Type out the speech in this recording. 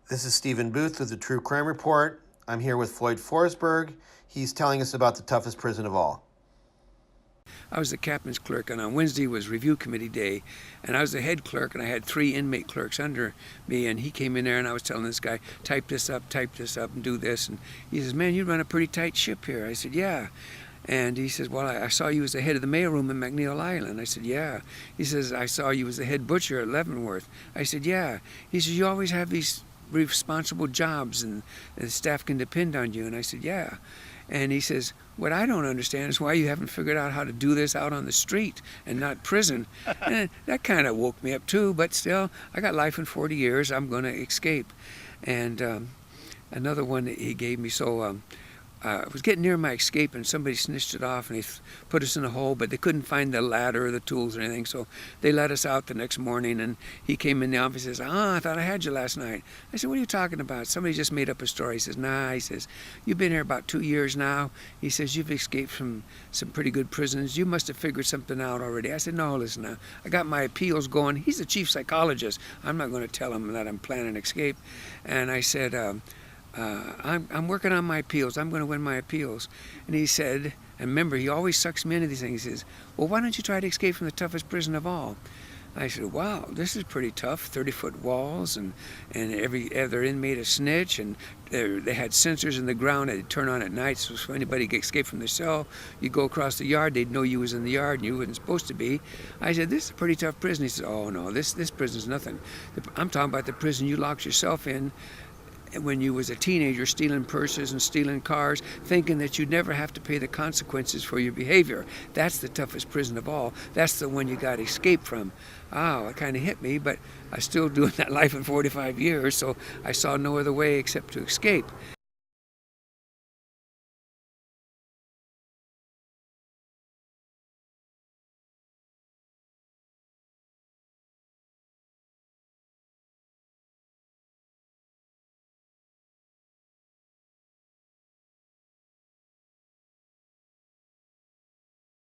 This is Stephen Booth with the True Crime Report. I'm here with Floyd Forsberg. He's telling us about the toughest prison of all. I was the captain's clerk, and on Wednesday was review committee day, and I was the head clerk, and I had 3 inmate clerks under me, and he came in there, and I was telling this guy, type this up, and do this, and he says, man, you run a pretty tight ship here. I said, yeah. And he says, well, I saw you as the head of the mailroom in McNeil Island. I said, yeah. He says, I saw you as the head butcher at Leavenworth. I said, yeah. He says, you always have these responsible jobs and the staff can depend on you. And I said, yeah. And he says, what I don't understand is why you haven't figured out how to do this out on the street and not prison. And that kind of woke me up too, but still, I got life in 40 years. I'm going to escape. And another one that he gave me, so I was getting near my escape, and somebody snitched it off, and they put us in a hole, but they couldn't find the ladder or the tools or anything, so they let us out the next morning, and he came in the office and says, I thought I had you last night. I said, what are you talking about? Somebody just made up a story. He says, nah. He says, you've been here about 2 years now. He says, you've escaped from some pretty good prisons. You must have figured something out already. I said, no, listen now. I got my appeals going. He's the chief psychologist. I'm not going to tell him that I'm planning to escape. And I said, I'm working on my appeals. I'm going to win my appeals. And he said, and remember, he always sucks me into these things. He says, well, why don't you try to escape from the toughest prison of all? I said, wow, this is pretty tough. 30-foot walls, and every other inmate a snitch, and they had sensors in the ground that they'd turn on at night, so if anybody escaped from the cell, you go across the yard, they'd know you was in the yard and you wasn't supposed to be. I said, this is a pretty tough prison. He said, oh no, this prison's nothing. I'm talking about the prison you locked yourself in when you was a teenager, stealing purses and stealing cars, thinking that you'd never have to pay the consequences for your behavior. That's the toughest prison of all. That's the one you got to escape from. Oh, it kind of hit me, but I was still doing that life in 45 years, so I saw no other way except to escape.